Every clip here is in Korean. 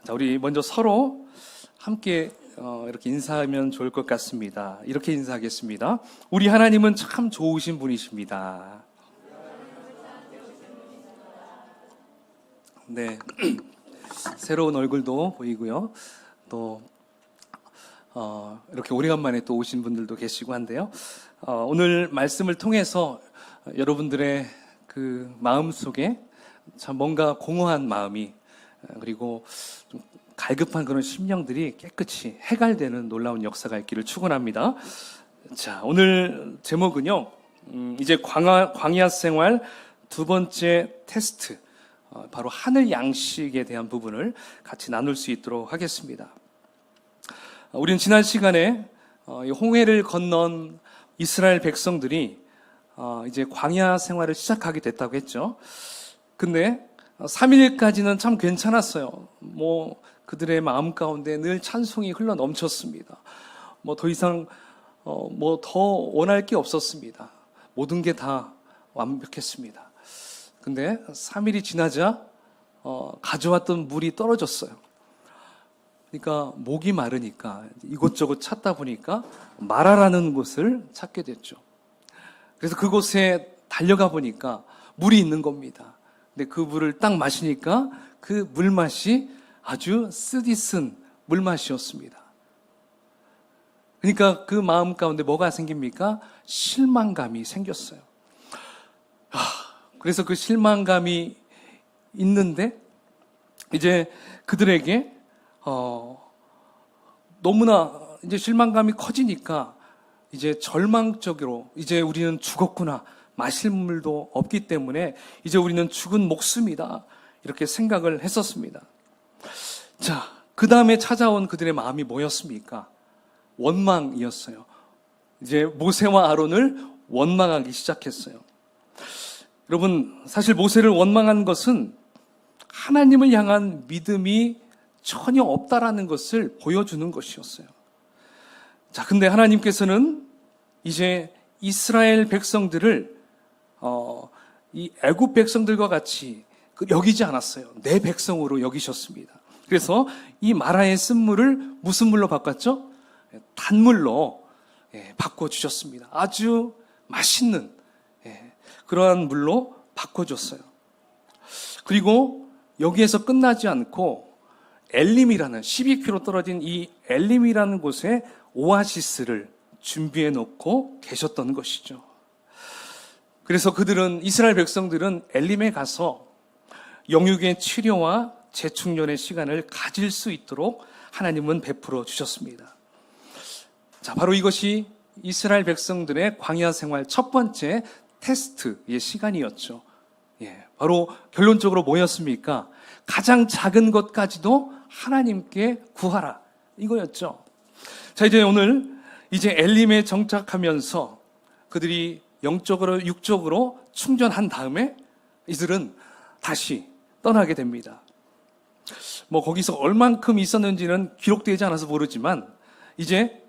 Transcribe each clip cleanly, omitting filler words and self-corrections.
자, 우리 먼저 서로 함께 이렇게 인사하면 좋을 것 같습니다. 이렇게 인사하겠습니다. 우리 하나님은 참 좋으신 분이십니다. 네, 새로운 얼굴도 보이고요. 또 이렇게 오래간만에 또 오신 분들도 계시고 한데요. 오늘 말씀을 통해서 여러분들의 그 마음 속에 참 뭔가 공허한 마음이, 그리고 좀 갈급한 그런 심령들이 깨끗이 해갈되는 놀라운 역사가 있기를 축원합니다. 자, 오늘 제목은요, 이제 광야 생활 두 번째 테스트, 바로 하늘 양식에 대한 부분을 같이 나눌 수 있도록 하겠습니다. 우리는 지난 시간에 홍해를 건넌 이스라엘 백성들이 이제 광야 생활을 시작하게 됐다고 했죠. 근데 3일까지는 참 괜찮았어요. 뭐 그들의 마음 가운데 늘 찬송이 흘러 넘쳤습니다. 뭐 더 이상 뭐 더 원할 게 없었습니다. 모든 게 다 완벽했습니다. 근데 3일이 지나자 가져왔던 물이 떨어졌어요. 그러니까 목이 마르니까 이곳저곳 찾다 보니까 마라라는 곳을 찾게 됐죠. 그래서 그곳에 달려가 보니까 물이 있는 겁니다. 근데 그 물을 딱 마시니까 그 물맛이 아주 쓰디쓴 물맛이었습니다. 그러니까 그 마음 가운데 뭐가 생깁니까? 실망감이 생겼어요. 그래서 그 실망감이 있는데 이제 그들에게 너무나 이제 실망감이 커지니까 이제 절망적으로, 이제 우리는 죽었구나, 마실 물도 없기 때문에 이제 우리는 죽은 목숨이다, 이렇게 생각을 했었습니다. 자, 그 다음에 찾아온 그들의 마음이 뭐였습니까? 원망이었어요. 이제 모세와 아론을 원망하기 시작했어요. 여러분, 사실 모세를 원망한 것은 하나님을 향한 믿음이 전혀 없다라는 것을 보여주는 것이었어요. 자, 근데 하나님께서는 이제 이스라엘 백성들을 이 애굽 백성들과 같이 여기지 않았어요. 내 백성으로 여기셨습니다. 그래서 이 마라의 쓴물을 무슨 물로 바꿨죠? 단물로 바꿔주셨습니다. 아주 맛있는 그러한 물로 바꿔줬어요. 그리고 여기에서 끝나지 않고 엘림이라는 12km 떨어진 이 엘림이라는 곳에 오아시스를 준비해 놓고 계셨던 것이죠. 그래서 이스라엘 백성들은 엘림에 가서 영육의 치료와 재충전의 시간을 가질 수 있도록 하나님은 베풀어 주셨습니다. 자, 바로 이것이 이스라엘 백성들의 광야 생활 첫 번째 테스트의 시간이었죠. 바로 결론적으로 뭐였습니까? 가장 작은 것까지도 하나님께 구하라, 이거였죠. 자, 이제 오늘 엘림에 정착하면서 그들이 영적으로 육적으로 충전한 다음에 이들은 다시 떠나게 됩니다. 뭐 거기서 얼만큼 있었는지는 기록되지 않아서 모르지만 이제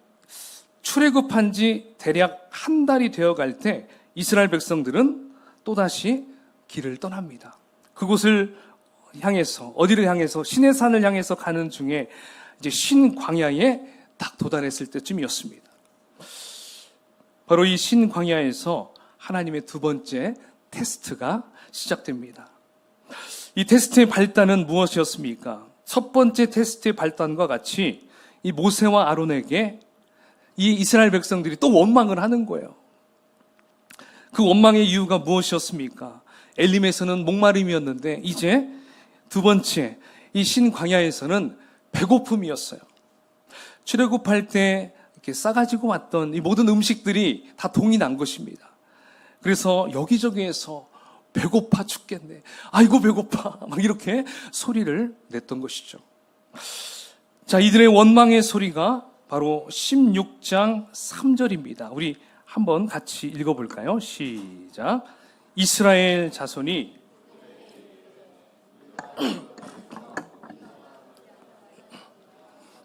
출애굽한 지 대략 한 달이 되어갈 때 이스라엘 백성들은 또다시 길을 떠납니다. 그곳을 향해서, 어디를 향해서? 시내산을 향해서 가는 중에 이제 신광야에 딱 도달했을 때쯤이었습니다. 바로 이 신광야에서 하나님의 두 번째 테스트가 시작됩니다. 이 테스트의 발단은 무엇이었습니까? 첫 번째 테스트의 발단과 같이 이 모세와 아론에게 이 이스라엘 백성들이 또 원망을 하는 거예요. 그 원망의 이유가 무엇이었습니까? 엘림에서는 목마름이었는데 이제 두 번째 이 신광야에서는 배고픔이었어요. 출애굽할 때 이렇게 싸가지고 왔던 이 모든 음식들이 다 동이 난 것입니다. 그래서 여기저기에서 배고파 죽겠네, 아이고 배고파, 막 이렇게 소리를 냈던 것이죠. 자, 이들의 원망의 소리가 바로 16장 3절입니다. 우리 한번 같이 읽어볼까요? 시작. 이스라엘 자손이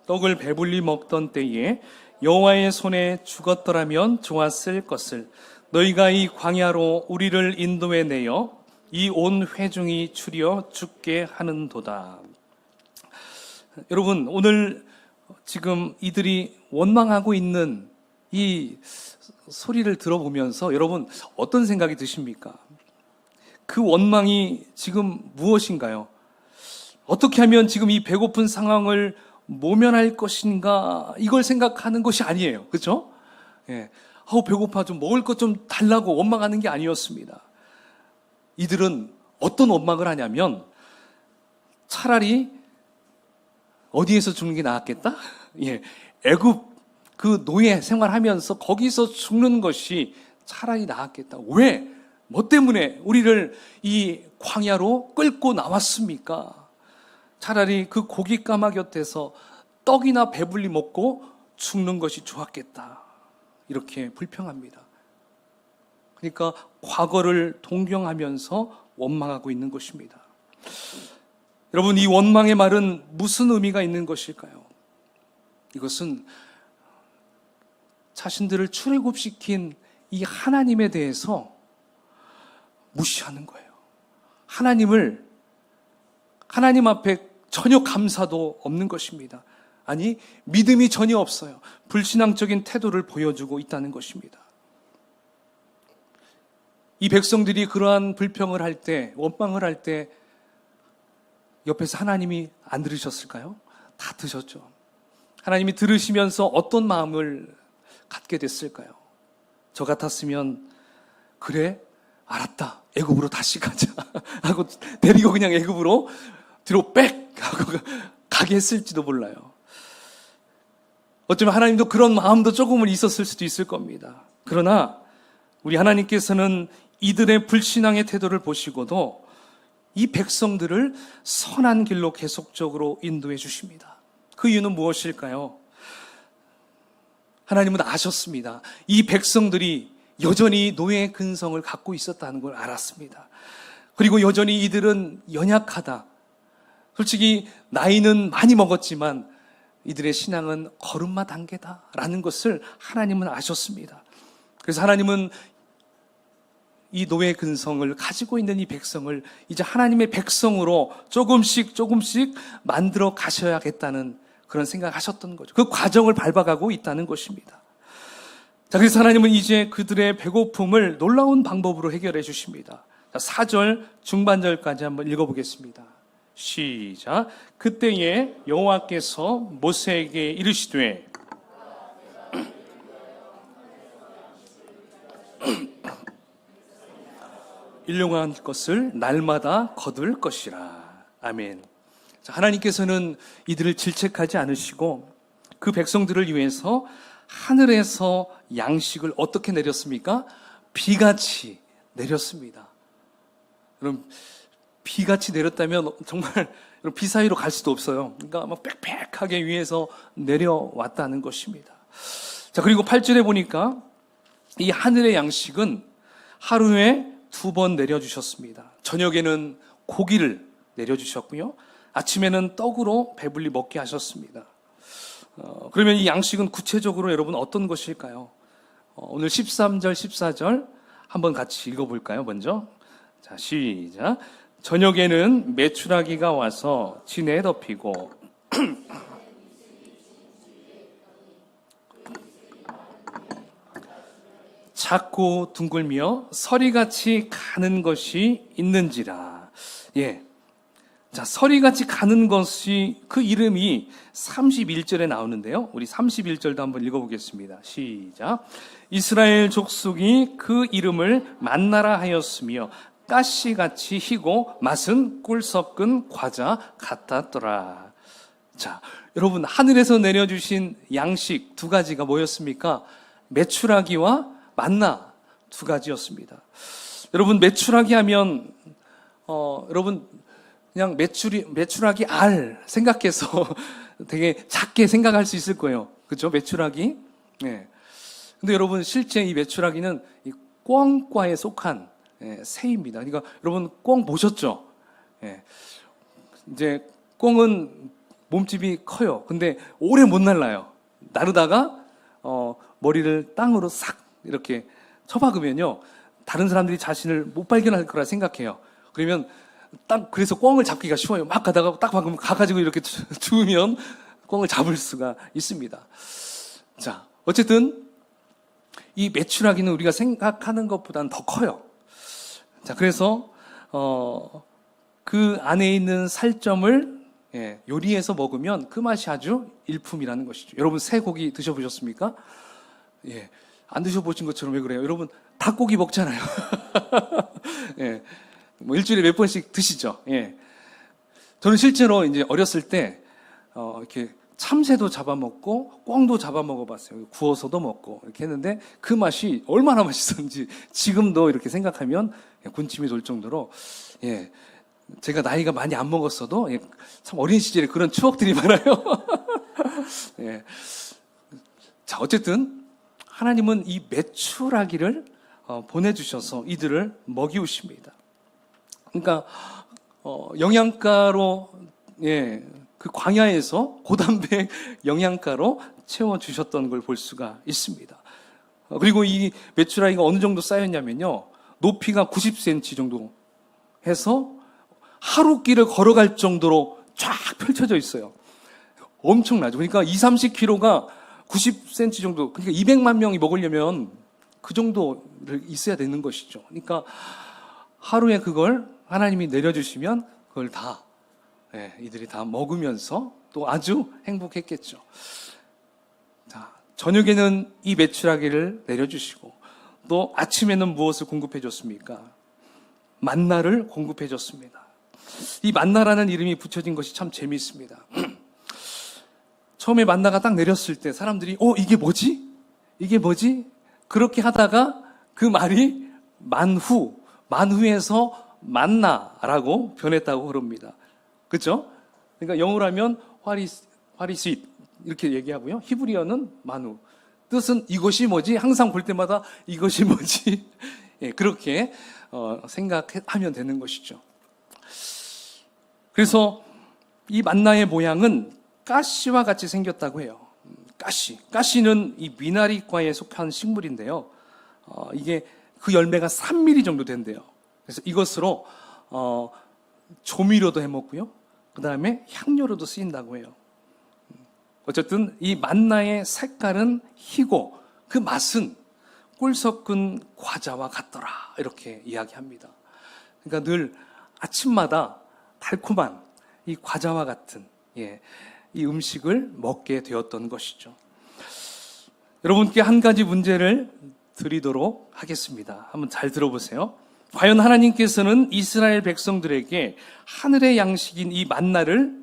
떡을 배불리 먹던 때에 여호와의 손에 죽었더라면 좋았을 것을 너희가 이 광야로 우리를 인도해 내어 이 온 회중이 추려 죽게 하는도다. 여러분, 오늘 지금 이들이 원망하고 있는 이 소리를 들어보면서 여러분 어떤 생각이 드십니까? 그 원망이 지금 무엇인가요? 어떻게 하면 지금 이 배고픈 상황을 모면할 것인가, 이걸 생각하는 것이 아니에요. 그렇죠? 예. 배고파, 좀 먹을 것 좀 달라고 원망하는 게 아니었습니다. 이들은 어떤 원망을 하냐면 차라리 어디에서 죽는 게 나았겠다? 예. 애굽 그 노예 생활하면서 거기서 죽는 것이 차라리 나았겠다. 왜? 뭐 때문에 우리를 이 광야로 끌고 나왔습니까? 차라리 그 고기 까마 곁에서 떡이나 배불리 먹고 죽는 것이 좋았겠다. 이렇게 불평합니다. 그러니까 과거를 동경하면서 원망하고 있는 것입니다. 여러분, 이 원망의 말은 무슨 의미가 있는 것일까요? 이것은 자신들을 출애굽시킨 이 하나님에 대해서 무시하는 거예요. 하나님 앞에 전혀 감사도 없는 것입니다. 아니, 믿음이 전혀 없어요. 불신앙적인 태도를 보여주고 있다는 것입니다. 이 백성들이 그러한 불평을 할 때, 원망을 할 때 옆에서 하나님이 안 들으셨을까요? 다 드셨죠. 하나님이 들으시면서 어떤 마음을 갖게 됐을까요? 저 같았으면 그래, 알았다, 애굽으로 다시 가자 하고 데리고 그냥 애굽으로 뒤로 빽 하고 가게 했을지도 몰라요. 어쩌면 하나님도 그런 마음도 조금은 있었을 수도 있을 겁니다. 그러나 우리 하나님께서는 이들의 불신앙의 태도를 보시고도 이 백성들을 선한 길로 계속적으로 인도해 주십니다. 그 이유는 무엇일까요? 하나님은 아셨습니다. 이 백성들이 여전히 노예의 근성을 갖고 있었다는 걸 알았습니다. 그리고 여전히 이들은 연약하다. 솔직히 나이는 많이 먹었지만 이들의 신앙은 걸음마 단계다라는 것을 하나님은 아셨습니다. 그래서 하나님은 이 노예 근성을 가지고 있는 이 백성을 이제 하나님의 백성으로 조금씩 만들어 가셔야겠다는 그런 생각을 하셨던 거죠. 그 과정을 밟아가고 있다는 것입니다. 자, 그래서 하나님은 이제 그들의 배고픔을 놀라운 방법으로 해결해 주십니다. 자, 4절 중반절까지 한번 읽어보겠습니다. 시작. 그때에 여호와께서 모세에게 이르시되 일용할 것을 날마다 거둘 것이라. 아멘. 자, 하나님께서는 이들을 질책하지 않으시고 그 백성들을 위해서 하늘에서 양식을 어떻게 내렸습니까? 비같이 내렸습니다. 그럼 비같이 내렸다면 정말 비 사이로 갈 수도 없어요. 그러니까 막 빽빽하게 위에서 내려왔다는 것입니다. 자, 그리고 8절에 보니까 이 하늘의 양식은 하루에 2번 내려주셨습니다. 저녁에는 고기를 내려주셨고요. 아침에는 떡으로 배불리 먹게 하셨습니다. 그러면 이 양식은 구체적으로 여러분 어떤 것일까요? 오늘 13절, 14절 한번 같이 읽어볼까요? 먼저. 자, 시작. 저녁에는 메추라기가 와서 진에 덮이고 작고 둥글며 서리같이 가는 것이 있는지라. 예. 자, 서리같이 가는 것이 그 이름이 31절에 나오는데요. 우리 31절도 한번 읽어보겠습니다. 시작. 이스라엘 족속이 그 이름을 만나라 하였으며 가시같이 희고 맛은 꿀 섞은 과자 같았더라. 자, 여러분, 하늘에서 내려주신 양식 2가지가 뭐였습니까? 메추라기와 만나 2가지였습니다. 여러분, 메추라기 하면 여러분 그냥 메추라기 알 생각해서 되게 작게 생각할 수 있을 거예요. 그렇죠? 메추라기. 네. 근데 여러분, 실제 이 메추라기는 이 꿩과에 속한 새입니다. 그러니까 여러분, 꿩 보셨죠? 이제 꿩은 몸집이 커요. 근데 오래 못 날아요. 나르다가 머리를 땅으로 싹 이렇게 쳐박으면요, 다른 사람들이 자신을 못 발견할 거라 생각해요. 그러면 딱 그래서 꿩을 잡기가 쉬워요. 막 가다가 딱 방금 가가지고 이렇게 주우면 꿩을 잡을 수가 있습니다. 자, 어쨌든 이 메추라기는 우리가 생각하는 것보다는 더 커요. 자, 그래서 그 안에 있는 살점을 요리해서 먹으면 그 맛이 아주 일품이라는 것이죠. 여러분 쇠고기 드셔보셨습니까? 예, 안 드셔보신 것처럼 왜 그래요? 여러분 닭고기 먹잖아요. 예, 뭐 일주일에 몇 번씩 드시죠. 예, 저는 실제로 이제 어렸을 때 이렇게 참새도 잡아먹고 꿩도 잡아먹어봤어요. 구워서도 먹고 이렇게 했는데 그 맛이 얼마나 맛있었는지 지금도 이렇게 생각하면 군침이 돌 정도로 예. 제가 나이가 많이 안 먹었어도 참 어린 시절에 그런 추억들이 많아요. 예. 자, 어쨌든 하나님은 이 메추라기를 보내주셔서 이들을 먹이우십니다. 그러니까 영양가로 그 광야에서 고단백 영양가로 채워주셨던 걸 볼 수가 있습니다. 그리고 이 메추라기가 어느 정도 쌓였냐면요, 높이가 90cm 정도 해서 하루길을 걸어갈 정도로 쫙 펼쳐져 있어요. 엄청나죠. 그러니까 20-30kg가 90cm 정도, 그러니까 200만 명이 먹으려면 그 정도를 있어야 되는 것이죠. 그러니까 하루에 그걸 하나님이 내려주시면 그걸 다 이들이 다 먹으면서 또 아주 행복했겠죠. 자, 저녁에는 이 메추라기를 내려주시고 또 아침에는 무엇을 공급해 줬습니까? 만나를 공급해 줬습니다. 이 만나라는 이름이 붙여진 것이 참 재미있습니다. 처음에 만나가 딱 내렸을 때 사람들이 이게 뭐지? 이게 뭐지? 그렇게 하다가 그 말이 만후에서 만나라고 변했다고 그럽니다. 그렇죠? 그러니까 영어로 하면 what is it 이렇게 얘기하고요. 히브리어는 만후. 뜻은 이것이 뭐지? 항상 볼 때마다 이것이 뭐지? 그렇게 생각하면 되는 것이죠. 그래서 이 만나의 모양은 가시와 같이 생겼다고 해요. 가시는 이 미나리과에 속한 식물인데요. 이게 그 열매가 3mm 정도 된대요. 그래서 이것으로 조미료도 해 먹고요. 그 다음에 향료로도 쓰인다고 해요. 어쨌든 이 만나의 색깔은 희고 그 맛은 꿀 섞은 과자와 같더라, 이렇게 이야기합니다. 그러니까 늘 아침마다 달콤한 이 과자와 같은 이 음식을 먹게 되었던 것이죠. 여러분께 한 가지 문제를 드리도록 하겠습니다. 한번 잘 들어보세요. 과연 하나님께서는 이스라엘 백성들에게 하늘의 양식인 이 만나를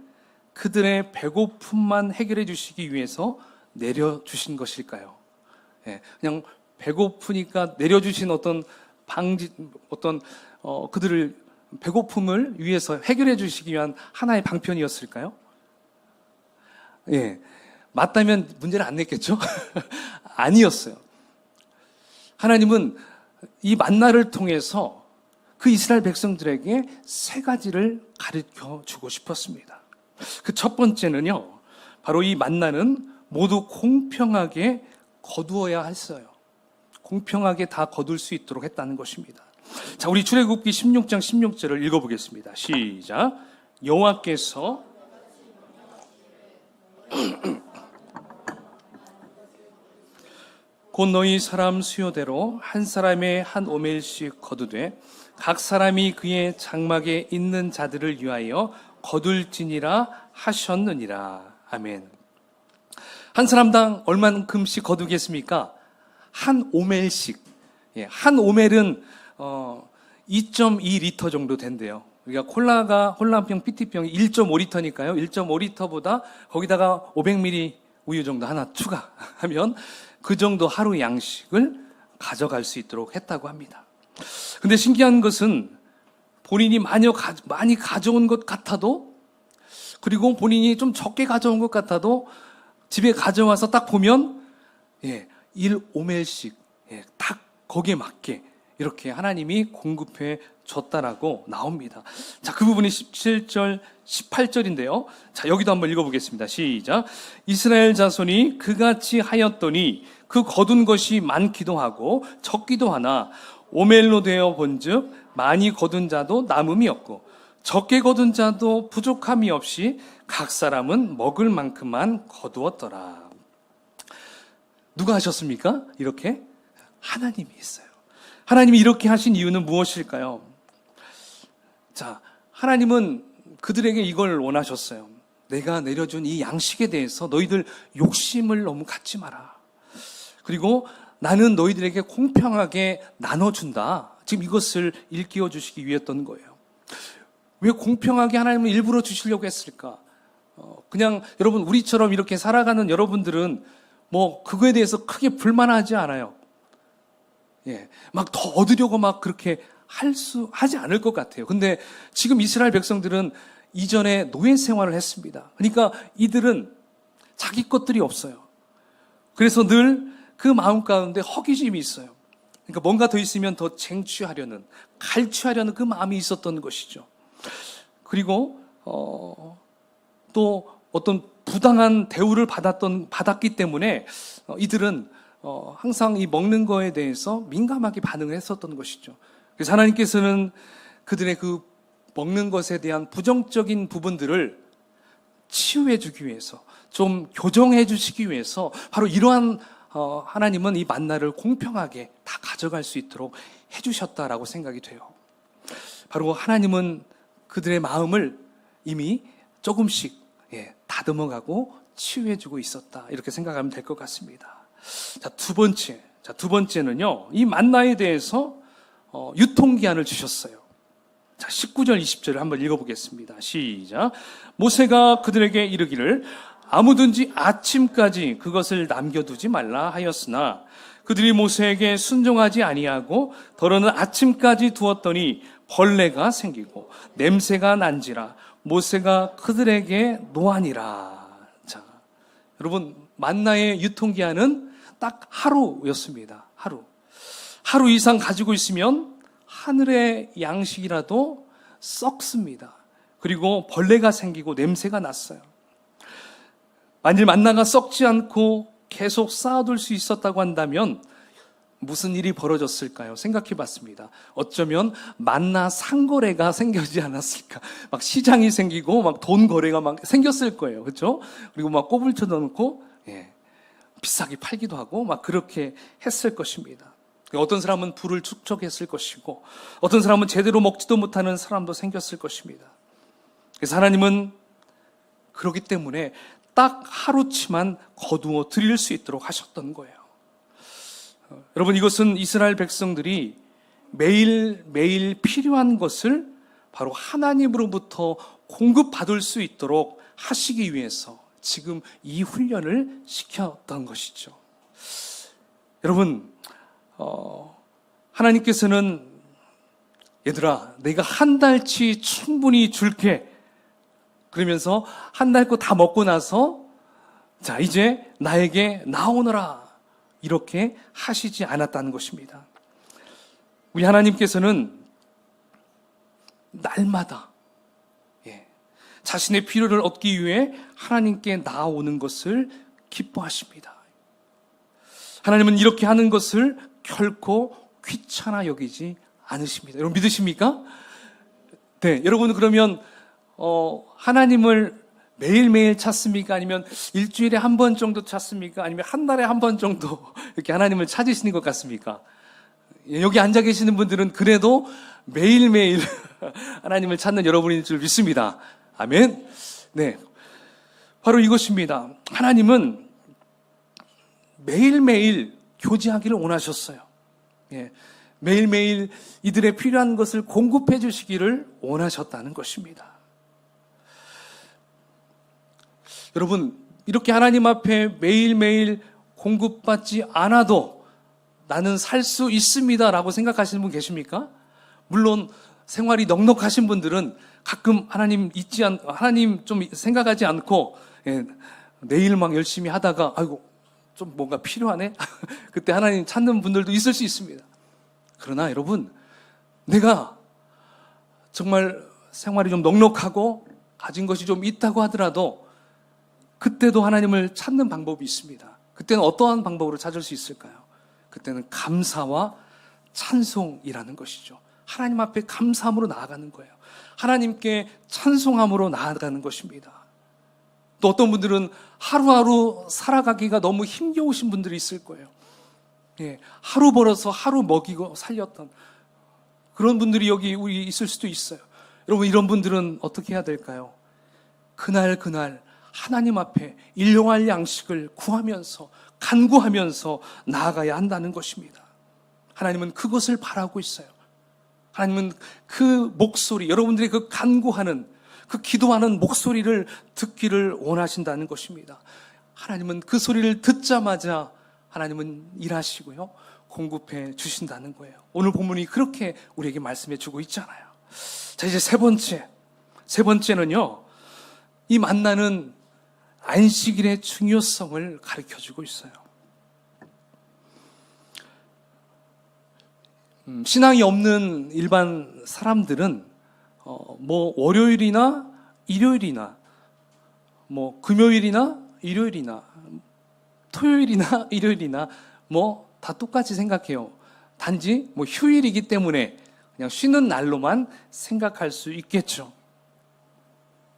그들의 배고픔만 해결해 주시기 위해서 내려주신 것일까요? 그냥 배고프니까 내려주신 어떤 그들을 배고픔을 위해서 해결해 주시기 위한 하나의 방편이었을까요? 맞다면 문제를 안 냈겠죠? 아니었어요. 하나님은 이 만나를 통해서 그 이스라엘 백성들에게 세 가지를 가르쳐 주고 싶었습니다. 그 첫 번째는요, 바로 이 만나는 모두 공평하게 거두어야 했어요. 공평하게 다 거둘 수 있도록 했다는 것입니다. 자, 우리 출애굽기 16장 16절을 읽어보겠습니다. 시작. 여호와께서 곧 너희 사람 수요대로 한 사람의 한 오멜씩 거두되 각 사람이 그의 장막에 있는 자들을 위하여 거둘지니라 하셨느니라. 아멘. 한 사람당 얼만큼씩 거두겠습니까? 한 오멜씩. 한 오멜은 2.2리터 정도 된대요. 그러니까 콜라 한 병, PT병이 1.5리터니까요. 1.5리터보다 거기다가 500ml 우유 정도 하나 추가하면 그 정도 하루 양식을 가져갈 수 있도록 했다고 합니다. 근데 신기한 것은 본인이 많이 가져온 것 같아도, 그리고 본인이 좀 적게 가져온 것 같아도 집에 가져와서 딱 보면 1오멜씩 딱 거기에 맞게 이렇게 하나님이 공급해 줬다라고 나옵니다. 자, 그 부분이 17절, 18절인데요. 자, 여기도 한번 읽어보겠습니다. 시작. 이스라엘 자손이 그같이 하였더니 그 거둔 것이 많기도 하고 적기도 하나 오멜로 되어 본즉 많이 거둔 자도 남음이 없고 적게 거둔 자도 부족함이 없이 각 사람은 먹을 만큼만 거두었더라. 누가 하셨습니까? 이렇게? 하나님이 했어요. 하나님이 이렇게 하신 이유는 무엇일까요? 자, 하나님은 그들에게 이걸 원하셨어요. 내가 내려준 이 양식에 대해서 너희들 욕심을 너무 갖지 마라. 그리고 나는 너희들에게 공평하게 나눠준다. 지금 이것을 일깨워 주시기 위했던 거예요. 왜 공평하게 하나님은 일부러 주시려고 했을까? 그냥 여러분 우리처럼 이렇게 살아가는 여러분들은 뭐 그거에 대해서 크게 불만하지 않아요. 예, 막 더 얻으려고 막 그렇게 하지 않을 것 같아요. 근데 지금 이스라엘 백성들은 이전에 노예 생활을 했습니다. 그러니까 이들은 자기 것들이 없어요. 그래서 늘 그 마음 가운데 허기짐이 있어요. 그러니까 뭔가 더 있으면 더 쟁취하려는, 갈취하려는 그 마음이 있었던 것이죠. 그리고 또 어떤 부당한 대우를 받았기 때문에 이들은 항상 이 먹는 거에 대해서 민감하게 반응을 했었던 것이죠. 그래서 하나님께서는 그들의 그 먹는 것에 대한 부정적인 부분들을 치유해 주기 위해서, 좀 교정해 주시기 위해서 바로 이러한 하나님은 이 만나를 공평하게 다 가져갈 수 있도록 해 주셨다라고 생각이 돼요. 바로 하나님은 그들의 마음을 이미 조금씩 다듬어가고 치유해주고 있었다. 이렇게 생각하면 될 것 같습니다. 자, 두 번째는요. 이 만나에 대해서 유통기한을 주셨어요. 자, 19절, 20절을 한번 읽어보겠습니다. 시작. 모세가 그들에게 이르기를 아무든지 아침까지 그것을 남겨두지 말라 하였으나 그들이 모세에게 순종하지 아니하고 더러는 아침까지 두었더니 벌레가 생기고 냄새가 난지라 모세가 그들에게 노하니라. 자, 여러분 만나의 유통기한은 딱 하루였습니다. 하루 이상 가지고 있으면 하늘의 양식이라도 썩습니다. 그리고 벌레가 생기고 냄새가 났어요. 만일 만나가 썩지 않고 계속 쌓아둘 수 있었다고 한다면 무슨 일이 벌어졌을까요? 생각해 봤습니다. 어쩌면 만나 상거래가 생기지 않았을까? 막 시장이 생기고 막 돈 거래가 막 생겼을 거예요. 그렇죠? 그리고 막 꼬불 쳐놓고 비싸게 팔기도 하고 막 그렇게 했을 것입니다. 어떤 사람은 부를 축적했을 것이고 어떤 사람은 제대로 먹지도 못하는 사람도 생겼을 것입니다. 그래서 하나님은 그렇기 때문에 딱 하루치만 거두어 드릴 수 있도록 하셨던 거예요. 여러분 이것은 이스라엘 백성들이 매일매일 필요한 것을 바로 하나님으로부터 공급받을 수 있도록 하시기 위해서 지금 이 훈련을 시켰던 것이죠. 여러분 하나님께서는 얘들아 내가 한 달치 충분히 줄게 그러면서 한 달 거 다 먹고 나서 자 이제 나에게 나오너라 이렇게 하시지 않았다는 것입니다. 우리 하나님께서는 날마다 자신의 필요를 얻기 위해 하나님께 나아오는 것을 기뻐하십니다. 하나님은 이렇게 하는 것을 결코 귀찮아 여기지 않으십니다. 여러분 믿으십니까? 네, 여러분 그러면 하나님을 매일매일 찾습니까? 아니면 일주일에 한 번 정도 찾습니까? 아니면 한 달에 한 번 정도 이렇게 하나님을 찾으시는 것 같습니까? 여기 앉아 계시는 분들은 그래도 매일매일 하나님을 찾는 여러분인 줄 믿습니다. 아멘. 네. 바로 이것입니다. 하나님은 매일매일 교제하기를 원하셨어요. 매일매일 이들의 필요한 것을 공급해 주시기를 원하셨다는 것입니다. 여러분, 이렇게 하나님 앞에 매일매일 공급받지 않아도 나는 살 수 있습니다 라고 생각하시는 분 계십니까? 물론 생활이 넉넉하신 분들은 가끔 하나님 좀 생각하지 않고 내일 막 열심히 하다가 아이고 좀 뭔가 필요하네? 그때 하나님 찾는 분들도 있을 수 있습니다. 그러나 여러분, 내가 정말 생활이 좀 넉넉하고 가진 것이 좀 있다고 하더라도 그때도 하나님을 찾는 방법이 있습니다. 그때는 어떠한 방법으로 찾을 수 있을까요? 그때는 감사와 찬송이라는 것이죠. 하나님 앞에 감사함으로 나아가는 거예요. 하나님께 찬송함으로 나아가는 것입니다. 또 어떤 분들은 하루하루 살아가기가 너무 힘겨우신 분들이 있을 거예요. 하루 벌어서 하루 먹이고 살렸던 그런 분들이 여기 우리 있을 수도 있어요. 여러분, 이런 분들은 어떻게 해야 될까요? 그날 하나님 앞에 일용할 양식을 구하면서 간구하면서 나아가야 한다는 것입니다. 하나님은 그것을 바라고 있어요. 하나님은 그 목소리, 여러분들이 그 간구하는, 그 기도하는 목소리를 듣기를 원하신다는 것입니다. 하나님은 그 소리를 듣자마자 하나님은 일하시고요, 공급해 주신다는 거예요. 오늘 본문이 그렇게 우리에게 말씀해 주고 있잖아요. 자, 이제 세 번째는요, 이 만나는 안식일의 중요성을 가르쳐 주고 있어요. 신앙이 없는 일반 사람들은 월요일이나 일요일이나 금요일이나 일요일이나 토요일이나 일요일이나 다 똑같이 생각해요. 단지 휴일이기 때문에 그냥 쉬는 날로만 생각할 수 있겠죠.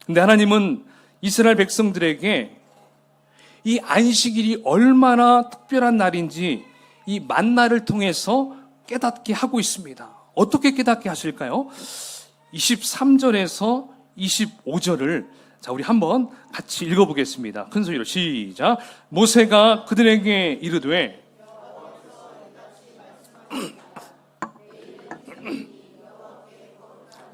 근데 하나님은 이스라엘 백성들에게 이 안식일이 얼마나 특별한 날인지 이 만나를 통해서 깨닫게 하고 있습니다. 어떻게 깨닫게 하실까요? 23절에서 25절을 우리 한번 같이 읽어보겠습니다. 큰 소리로 시작. 모세가 그들에게 이르되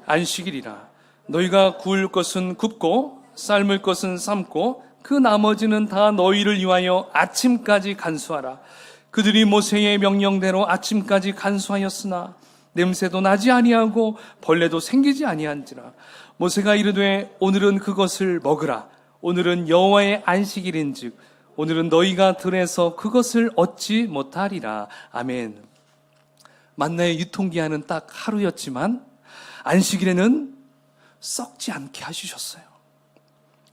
안식일이라 너희가 구울 것은 굽고 삶을 것은 삶고 그 나머지는 다 너희를 위하여 아침까지 간수하라. 그들이 모세의 명령대로 아침까지 간수하였으나 냄새도 나지 아니하고 벌레도 생기지 아니한지라. 모세가 이르되 오늘은 그것을 먹으라. 오늘은 여호와의 안식일인즉 오늘은 너희가 들에서 그것을 얻지 못하리라. 아멘. 만나의 유통기한은 딱 하루였지만 안식일에는 썩지 않게 해주셨어요.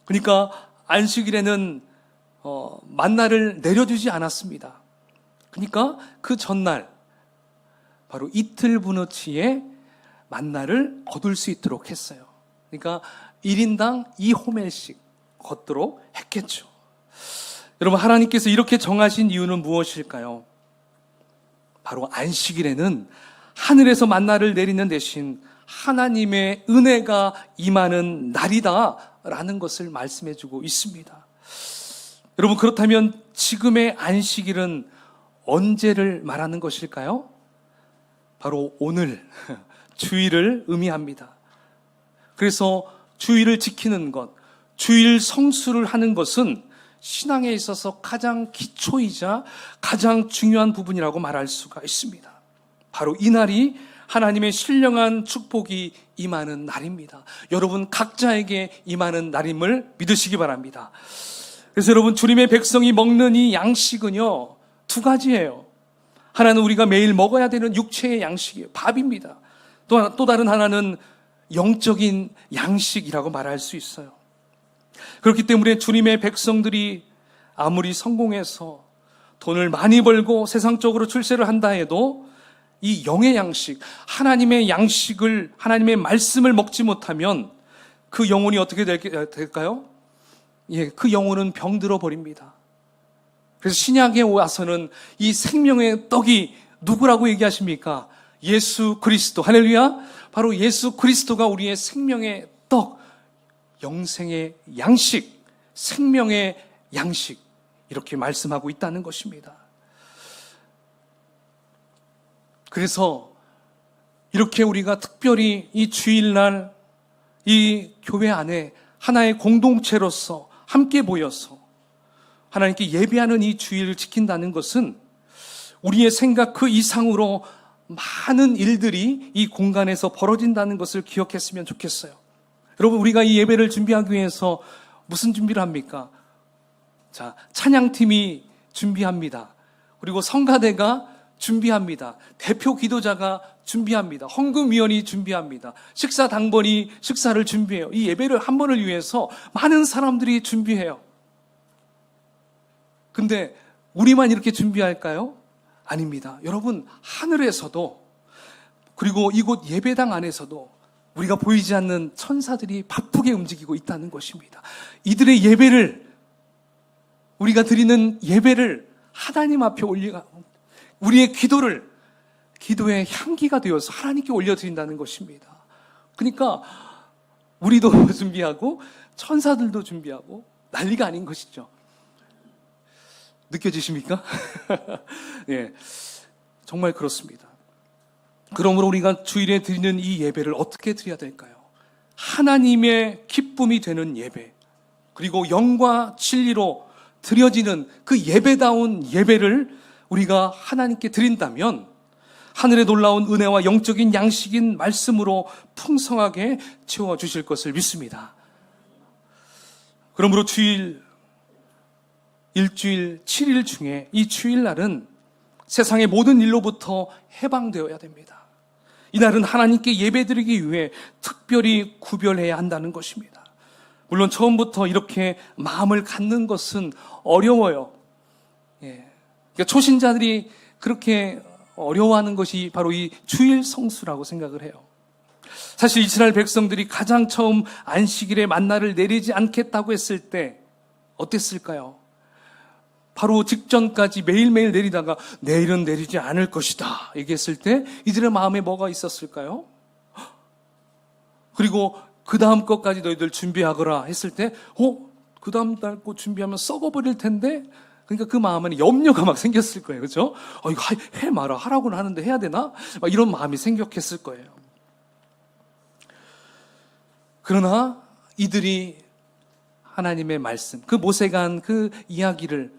그러니까 안식일에는 만나를 내려주지 않았습니다. 그러니까 그 전날 바로 이틀 분어치의 만나를 거둘 수 있도록 했어요. 그러니까 1인당 2호멜씩 걷도록 했겠죠. 여러분, 하나님께서 이렇게 정하신 이유는 무엇일까요? 바로 안식일에는 하늘에서 만나를 내리는 대신 하나님의 은혜가 임하는 날이다라는 것을 말씀해 주고 있습니다. 여러분, 그렇다면 지금의 안식일은 언제를 말하는 것일까요? 바로 오늘, 주일을 의미합니다. 그래서 주일을 지키는 것, 주일 성수를 하는 것은 신앙에 있어서 가장 기초이자 가장 중요한 부분이라고 말할 수가 있습니다. 바로 이 날이 하나님의 신령한 축복이 임하는 날입니다. 여러분 각자에게 임하는 날임을 믿으시기 바랍니다. 그래서 여러분, 주님의 백성이 먹는 이 양식은요, 두 가지예요. 하나는 우리가 매일 먹어야 되는 육체의 양식이에요. 밥입니다. 또 다른 하나는 영적인 양식이라고 말할 수 있어요. 그렇기 때문에 주님의 백성들이 아무리 성공해서 돈을 많이 벌고 세상적으로 출세를 한다 해도 이 영의 양식, 하나님의 양식을, 하나님의 말씀을 먹지 못하면 그 영혼이 어떻게 될까요? 그 영혼은 병들어 버립니다. 그래서 신약에 와서는 이 생명의 떡이 누구라고 얘기하십니까? 예수 그리스도. 할렐루야. 바로 예수 그리스도가 우리의 생명의 떡, 영생의 양식, 생명의 양식, 이렇게 말씀하고 있다는 것입니다. 그래서 이렇게 우리가 특별히 이 주일날 이 교회 안에 하나의 공동체로서 함께 모여서 하나님께 예배하는 이 주일을 지킨다는 것은 우리의 생각 그 이상으로 많은 일들이 이 공간에서 벌어진다는 것을 기억했으면 좋겠어요. 여러분, 우리가 이 예배를 준비하기 위해서 무슨 준비를 합니까? 찬양팀이 준비합니다. 그리고 성가대가 준비합니다. 대표 기도자가 준비합니다. 헌금위원이 준비합니다. 식사당번이 식사를 준비해요. 이 예배를 한 번을 위해서 많은 사람들이 준비해요. 근데 우리만 이렇게 준비할까요? 아닙니다. 여러분, 하늘에서도 그리고 이곳 예배당 안에서도 우리가 보이지 않는 천사들이 바쁘게 움직이고 있다는 것입니다. 이들의 예배를, 우리가 드리는 예배를 하나님 앞에 올리고 우리의 기도를 기도의 향기가 되어서 하나님께 올려드린다는 것입니다. 그러니까 우리도 준비하고 천사들도 준비하고 난리가 아닌 것이죠. 느껴지십니까? 예, 정말 그렇습니다. 그러므로 우리가 주일에 드리는 이 예배를 어떻게 드려야 될까요? 하나님의 기쁨이 되는 예배, 그리고 영과 진리로 드려지는 그 예배다운 예배를 우리가 하나님께 드린다면 하늘의 놀라운 은혜와 영적인 양식인 말씀으로 풍성하게 채워주실 것을 믿습니다. 그러므로 일주일 7일 중에 이 주일날은 세상의 모든 일로부터 해방되어야 됩니다. 이날은 하나님께 예배드리기 위해 특별히 구별해야 한다는 것입니다. 물론 처음부터 이렇게 마음을 갖는 것은 어려워요. 그러니까 초신자들이 그렇게 어려워하는 것이 바로 이 주일 성수라고 생각을 해요. 사실 이스라엘 백성들이 가장 처음 안식일에 만나를 내리지 않겠다고 했을 때 어땠을까요? 바로 직전까지 매일매일 내리다가 내일은 내리지 않을 것이다 얘기했을 때 이들의 마음에 뭐가 있었을까요? 그리고 그 다음 것까지 너희들 준비하거라 했을 때 그 다음 달 거 준비하면 썩어버릴 텐데, 그러니까 그 마음에는 염려가 막 생겼을 거예요. 그렇죠? 이거 해 마라. 하라고는 하는데 해야 되나? 막 이런 마음이 생겼겠을 거예요. 그러나 이들이 하나님의 말씀, 그 모세간 그 이야기를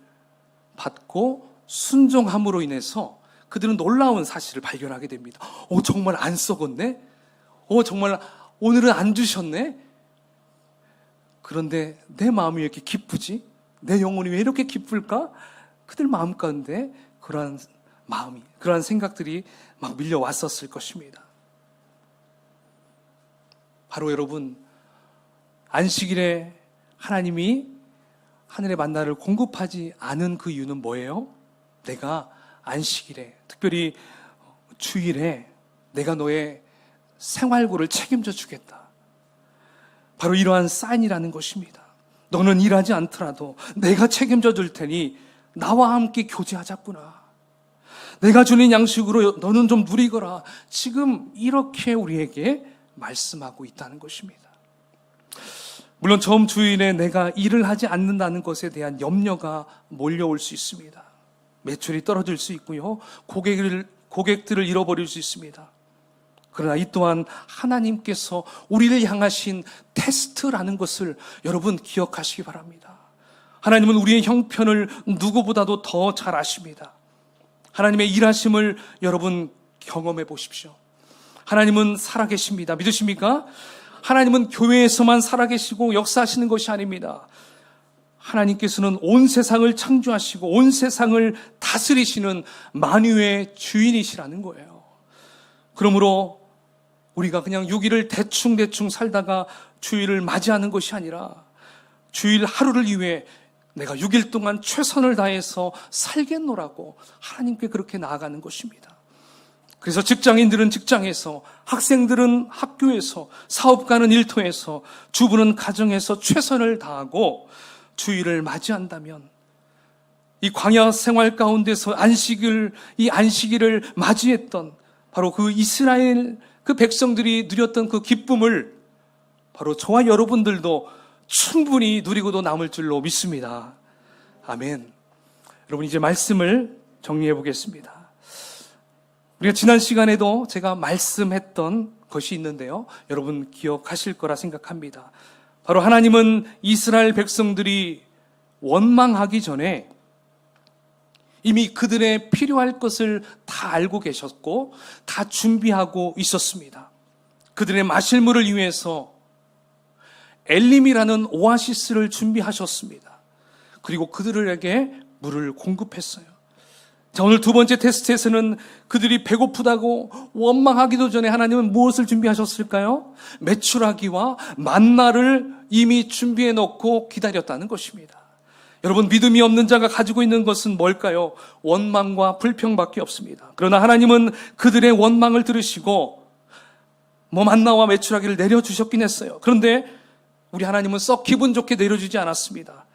받고 순종함으로 인해서 그들은 놀라운 사실을 발견하게 됩니다. 정말 안 썩었네? 정말 오늘은 안 주셨네? 그런데 내 마음이 왜 이렇게 기쁘지? 내 영혼이 왜 이렇게 기쁠까? 그들 마음 가운데 그러한 마음이, 그러한 생각들이 막 밀려왔었을 것입니다. 바로 여러분, 안식일에 하나님이 하늘의 만나를 공급하지 않은 그 이유는 뭐예요? 내가 안식일에, 특별히 주일에 내가 너의 생활고를 책임져 주겠다. 바로 이러한 사인이라는 것입니다. 너는 일하지 않더라도 내가 책임져 줄 테니 나와 함께 교제하자꾸나. 내가 주는 양식으로 너는 좀 누리거라. 지금 이렇게 우리에게 말씀하고 있다는 것입니다. 물론 처음 주일에 내가 일을 하지 않는다는 것에 대한 염려가 몰려올 수 있습니다. 매출이 떨어질 수 있고요. 고객들을 잃어버릴 수 있습니다. 그러나 이 또한 하나님께서 우리를 향하신 테스트라는 것을 여러분 기억하시기 바랍니다. 하나님은 우리의 형편을 누구보다도 더 잘 아십니다. 하나님의 일하심을 여러분 경험해 보십시오. 하나님은 살아계십니다. 믿으십니까? 하나님은 교회에서만 살아계시고 역사하시는 것이 아닙니다. 하나님께서는 온 세상을 창조하시고 온 세상을 다스리시는 만유의 주인이시라는 거예요. 그러므로 우리가 그냥 6일을 대충 살다가 주일을 맞이하는 것이 아니라 주일 하루를 위해 내가 6일 동안 최선을 다해서 살겠노라고 하나님께 그렇게 나아가는 것입니다. 그래서 직장인들은 직장에서, 학생들은 학교에서, 사업가는 일터에서, 주부는 가정에서 최선을 다하고 주일을 맞이한다면 이 광야 생활 가운데서 이 안식일을 맞이했던 바로 그 이스라엘 그 백성들이 누렸던 그 기쁨을 바로 저와 여러분들도 충분히 누리고도 남을 줄로 믿습니다. 아멘. 여러분, 이제 말씀을 정리해 보겠습니다. 우리가 지난 시간에도 제가 말씀했던 것이 있는데요. 여러분 기억하실 거라 생각합니다. 바로 하나님은 이스라엘 백성들이 원망하기 전에 이미 그들의 필요할 것을 다 알고 계셨고 다 준비하고 있었습니다. 그들의 마실 물을 위해서 엘림이라는 오아시스를 준비하셨습니다. 그리고 그들에게 물을 공급했어요. 자, 오늘 두 번째 테스트에서는 그들이 배고프다고 원망하기도 전에 하나님은 무엇을 준비하셨을까요? 메추라기와 만나를 이미 준비해 놓고 기다렸다는 것입니다. 여러분, 믿음이 없는 자가 가지고 있는 것은 뭘까요? 원망과 불평밖에 없습니다. 그러나 하나님은 그들의 원망을 들으시고 만나와 메추라기를 내려주셨긴 했어요. 그런데 우리 하나님은 썩 기분 좋게 내려주지 않았습니다.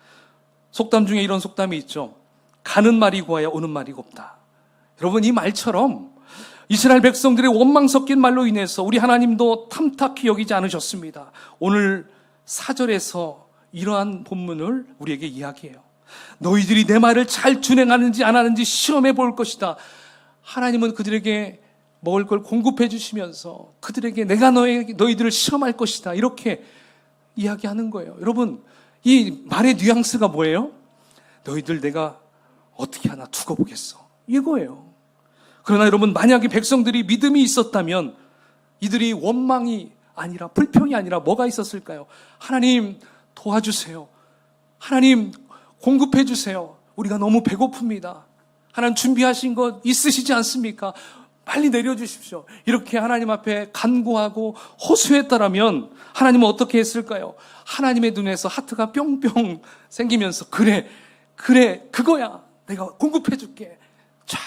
속담 중에 이런 속담이 있죠. 가는 말이 고와야 오는 말이 곱다. 여러분, 이 말처럼 이스라엘 백성들의 원망 섞인 말로 인해서 우리 하나님도 탐탁히 여기지 않으셨습니다. 오늘 4절에서 이러한 본문을 우리에게 이야기해요. 너희들이 내 말을 잘 준행하는지 안 하는지 시험해 볼 것이다. 하나님은 그들에게 먹을 걸 공급해 주시면서 그들에게 내가 너희들을 시험할 것이다, 이렇게 이야기하는 거예요. 여러분, 이 말의 뉘앙스가 뭐예요? 너희들 내가 어떻게 하나 두고 보겠어, 이거예요. 그러나 여러분, 만약에 백성들이 믿음이 있었다면 이들이 원망이 아니라, 불평이 아니라 뭐가 있었을까요? 하나님 도와주세요. 하나님 공급해 주세요. 우리가 너무 배고픕니다. 하나님 준비하신 것 있으시지 않습니까? 빨리 내려주십시오. 이렇게 하나님 앞에 간구하고 호소했다라면 하나님은 어떻게 했을까요? 하나님의 눈에서 하트가 뿅뿅 생기면서 그래 그거야, 내가 공급해 줄게, 쫙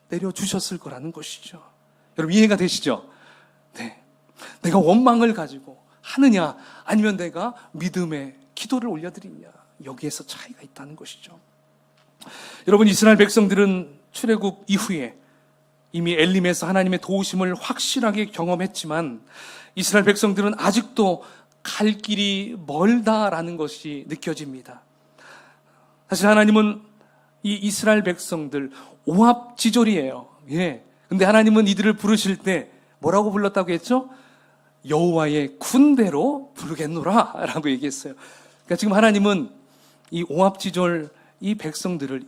내려주셨을 거라는 것이죠. 여러분, 이해가 되시죠? 네. 내가 원망을 가지고 하느냐, 아니면 내가 믿음의 기도를 올려드리냐, 여기에서 차이가 있다는 것이죠. 여러분, 이스라엘 백성들은 출애굽 이후에 이미 엘림에서 하나님의 도우심을 확실하게 경험했지만 이스라엘 백성들은 아직도 갈 길이 멀다라는 것이 느껴집니다. 사실 하나님은 이 이스라엘 백성들 오합지졸이에요. 예. 근데 하나님은 이들을 부르실 때 뭐라고 불렀다고 했죠? 여호와의 군대로 부르겠노라 라고 얘기했어요. 그러니까 지금 하나님은 이 오합지졸 이 백성들을,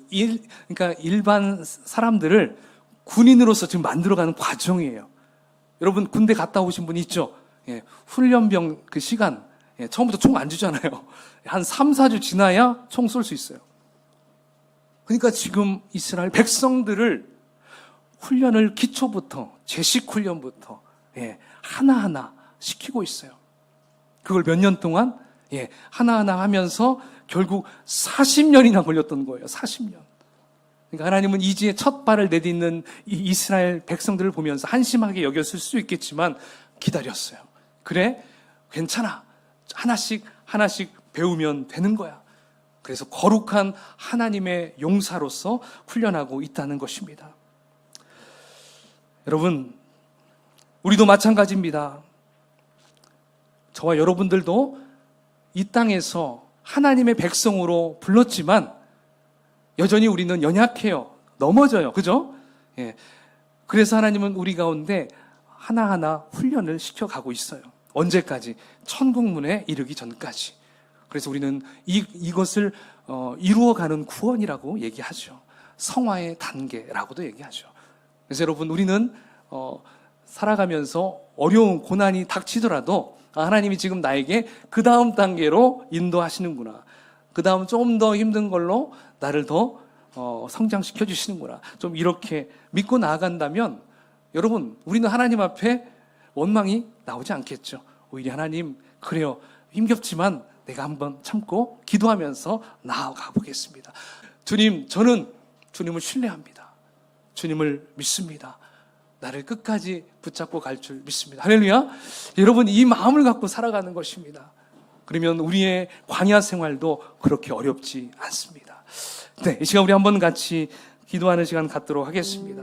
그러니까 일반 사람들을 군인으로서 지금 만들어가는 과정이에요. 여러분, 군대 갔다 오신 분 있죠? 예, 훈련병 그 시간, 예, 처음부터 총 안 주잖아요. 한 3, 4주 지나야 총 쏠 수 있어요. 그러니까 지금 이스라엘 백성들을 훈련을 기초부터, 제식 훈련부터, 예, 하나하나 시키고 있어요. 그걸 몇 년 동안, 예, 하나하나 하면서 결국 40년이나 걸렸던 거예요. 40년. 그러니까 하나님은 이지에 첫 발을 내딛는 이 이스라엘 백성들을 보면서 한심하게 여겼을 수 있겠지만 기다렸어요. 그래, 괜찮아. 하나씩 배우면 되는 거야. 그래서 거룩한 하나님의 용사로서 훈련하고 있다는 것입니다. 여러분, 우리도 마찬가지입니다. 저와 여러분들도 이 땅에서 하나님의 백성으로 불렀지만 여전히 우리는 연약해요. 넘어져요. 그죠? 예. 그래서 하나님은 우리 가운데 하나하나 훈련을 시켜가고 있어요. 언제까지? 천국문에 이르기 전까지. 그래서 우리는 이것을 이루어가는 구원이라고 얘기하죠. 성화의 단계라고도 얘기하죠. 그래서 여러분, 우리는 살아가면서 어려운 고난이 닥치더라도 하나님이 지금 나에게 그 다음 단계로 인도하시는구나, 그 다음 좀 더 힘든 걸로 나를 더 성장시켜 주시는구나, 좀 이렇게 믿고 나아간다면 여러분, 우리는 하나님 앞에 원망이 나오지 않겠죠. 오히려 하나님, 그래요, 힘겹지만 내가 한번 참고 기도하면서 나아가 보겠습니다. 주님, 저는 주님을 신뢰합니다. 주님을 믿습니다. 나를 끝까지 붙잡고 갈 줄 믿습니다. 할렐루야. 여러분, 이 마음을 갖고 살아가는 것입니다. 그러면 우리의 광야 생활도 그렇게 어렵지 않습니다. 네, 이 시간 우리 한번 같이 기도하는 시간 갖도록 하겠습니다.